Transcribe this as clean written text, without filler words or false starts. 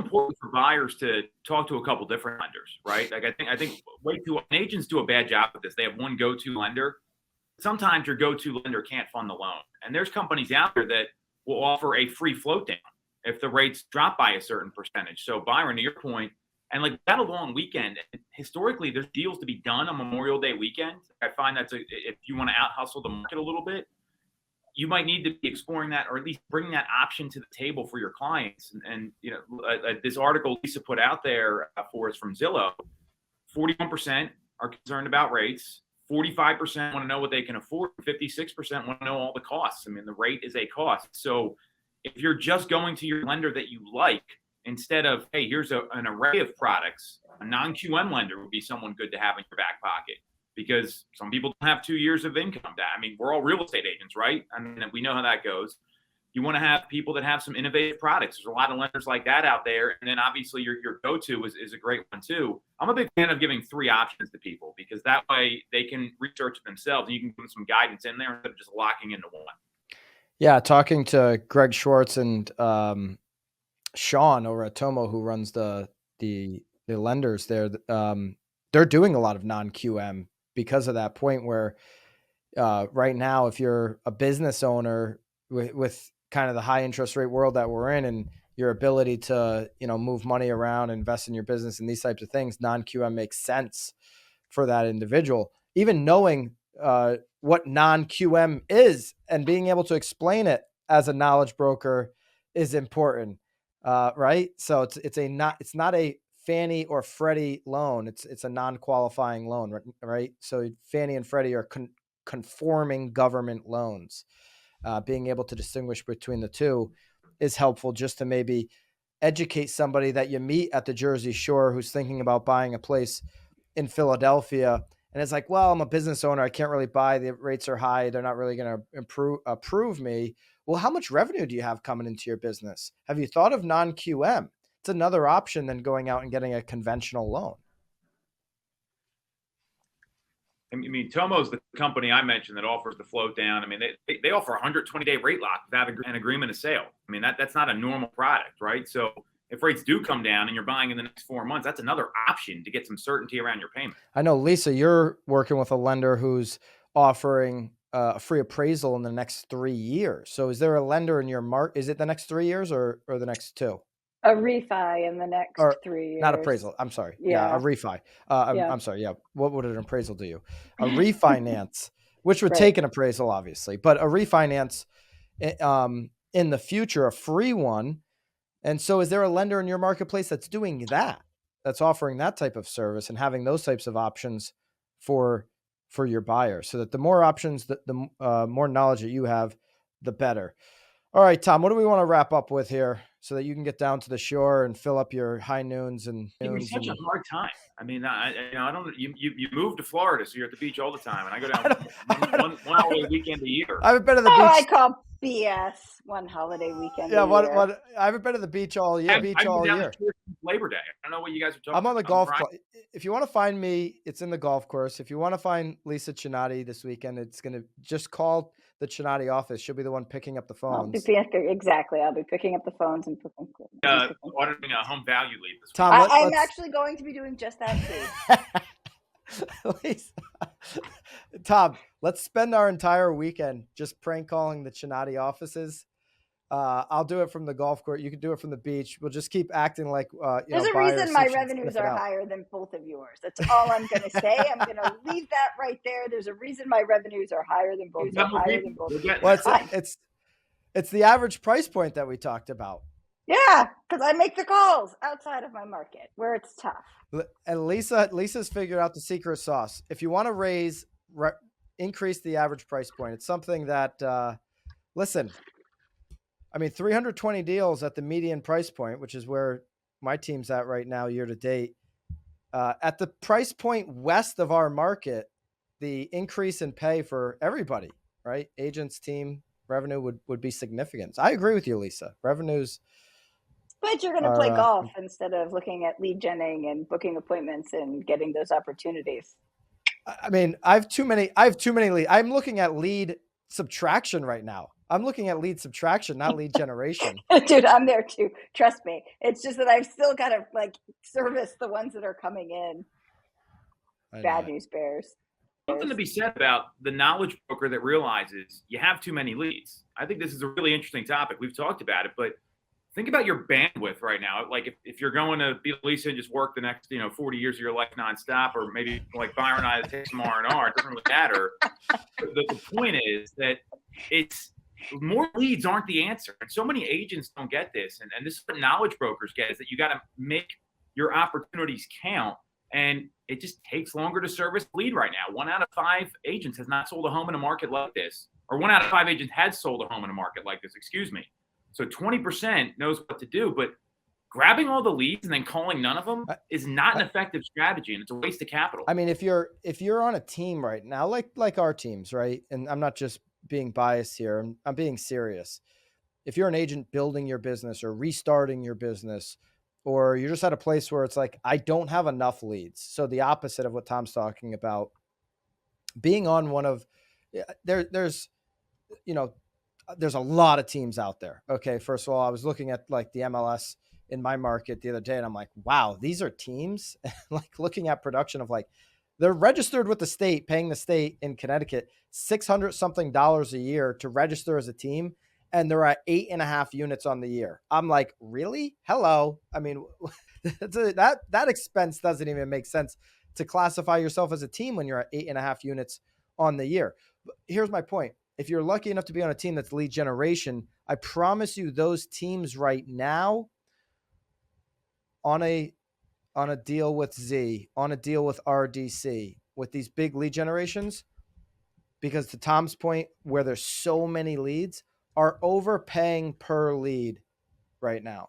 important for buyers to talk to a couple different lenders, right? Like I think agents do a bad job with this. They have one go-to lender. Sometimes your go-to lender can't fund the loan. And there's companies out there that will offer a free float down if the rates drop by a certain percentage. So Byron, to your point, and like that a long weekend, historically, there's deals to be done on Memorial Day weekend. I find if you want to out hustle the market a little bit, you might need to be exploring that, or at least bringing that option to the table for your clients. And this article Lisa put out there for us from Zillow, 41% are concerned about rates. 45% want to know what they can afford. 56% want to know all the costs. I mean, the rate is a cost. So if you're just going to your lender that you like, instead of, hey, here's an array of products, a non-QM lender would be someone good to have in your back pocket, because some people don't have 2 years of income. I mean, we're all real estate agents, right? I mean, we know how that goes. You want to have people that have some innovative products. There's a lot of lenders like that out there. And then obviously your go-to is a great one too. I'm a big fan of giving 3 options to people, because that way they can research it themselves and you can give them some guidance in there instead of just locking into one. Yeah. Talking to Greg Schwartz and Sean over at Tomo, who runs the lenders there, they're doing a lot of non-QM because of that point where right now, if you're a business owner with kind of the high interest rate world that we're in, and your ability to, move money around, invest in your business and these types of things, non-QM makes sense for that individual. Even knowing what non-QM is and being able to explain it as a knowledge broker is important, right? So it's not a Fannie or Freddie loan. It's a non-qualifying loan, right? So Fannie and Freddie are conforming government loans. Being able to distinguish between the two is helpful, just to maybe educate somebody that you meet at the Jersey Shore who's thinking about buying a place in Philadelphia. And it's like, well, I'm a business owner. I can't really buy. The rates are high. They're not really going to approve me. Well, how much revenue do you have coming into your business? Have you thought of non-QM? It's another option than going out and getting a conventional loan. I mean, Tomo's the company I mentioned that offers the float down. I mean, they offer a 120-day rate lock without an agreement of sale. I mean, that's not a normal product, right? So if rates do come down and you're buying in the next 4 months, that's another option to get some certainty around your payment. I know, Lisa, you're working with a lender who's offering a free appraisal in the next 3 years. So is there a lender in your is it the next 3 years or the next 2? A refi in the next 3 years. Not appraisal. I'm sorry. Yeah, a refi. I'm sorry. Yeah. What would an appraisal do you? A refinance, which would take an appraisal, obviously, but a refinance in the future, a free one. And so is there a lender in your marketplace that's doing that, that's offering that type of service and having those types of options for your buyer, so that the more options, the more knowledge that you have, the better. All right, Tom, what do we want to wrap up with here so that you can get down to the shore and fill up your high noons and It's such a hard time. I mean, I don't. You moved to Florida, so you're at the beach all the time, and I go down one holiday weekend a year. I haven't been to the beach. I call BS one holiday weekend. Yeah, what? I haven't been to the beach all year. All year. Labor Day. I don't know what you guys are talking. I'm on the golf course. If you want to find me, it's in the golf course. If you want to find Lisa Chinatti this weekend, it's going to just call the Chinatti office. She'll be the one picking up the phones. Exactly. I'll be picking up the phones and ordering a home value lead this week. Tom, I'm actually going to be doing just that too. Lisa, Tom, let's spend our entire weekend just prank calling the Chinatti offices. I'll do it from the golf course. You can do it from the beach. We'll just keep acting like there's a reason my revenues are higher than both of yours. That's all I'm going to say. I'm going to leave that right there. There's a reason my revenues are higher than both. Well, it's the average price point that we talked about. Yeah, because I make the calls outside of my market where it's tough. And Lisa's figured out the secret sauce. If you want to increase the average price point, it's something that, listen, I mean, 320 deals at the median price point, which is where my team's at right now, year to date. At the price point west of our market, the increase in pay for everybody, right? Agents, team, revenue would be significant. I agree with you, Lisa. Revenues. But you're going to play golf instead of looking at lead genning and booking appointments and getting those opportunities. I mean, I have too many leads. I'm looking at lead subtraction right now. I'm looking at lead subtraction, not lead generation. Dude, I'm there too. Trust me. It's just that I've still got to like service the ones that are coming in. Bad news bears. Something to be said about the knowledge broker that realizes you have too many leads. I think this is a really interesting topic. We've talked about it, but think about your bandwidth right now. Like if you're going to be Lisa and just work the next 40 years of your life nonstop, or maybe like Byron and I take some R&R, it doesn't really matter. The point is that it's more leads aren't the answer. And so many agents don't get this. And this is what knowledge brokers get, is that you got to make your opportunities count. And it just takes longer to service lead right now. 1 out of 5 agents has not sold a home in a market like this, or 1 out of 5 agents had sold a home in a market like this, excuse me. So 20% knows what to do, but grabbing all the leads and then calling none of them is not an effective strategy, and it's a waste of capital. I mean, if you're on a team right now, like our teams, right? And I'm not just being biased here, I'm being serious. If you're an agent building your business or restarting your business, or you're just at a place where it's like, I don't have enough leads. So the opposite of what Tom's talking about, being on one of there's a lot of teams out there. Okay. First of all, I was looking at like the MLS in my market the other day, and I'm like, wow, these are teams. Like looking at production of like, they're registered with the state, paying the state in Connecticut $600 something a year to register as a team. And they're at 8.5 units on the year. I'm like, really? Hello. I mean, that expense doesn't even make sense to classify yourself as a team when you're at 8.5 units on the year. But here's my point. If you're lucky enough to be on a team that's lead generation, I promise you those teams right now on a deal with Z, on a deal with RDC, with these big lead generations, because to Tom's point, where there's so many leads, are overpaying per lead right now.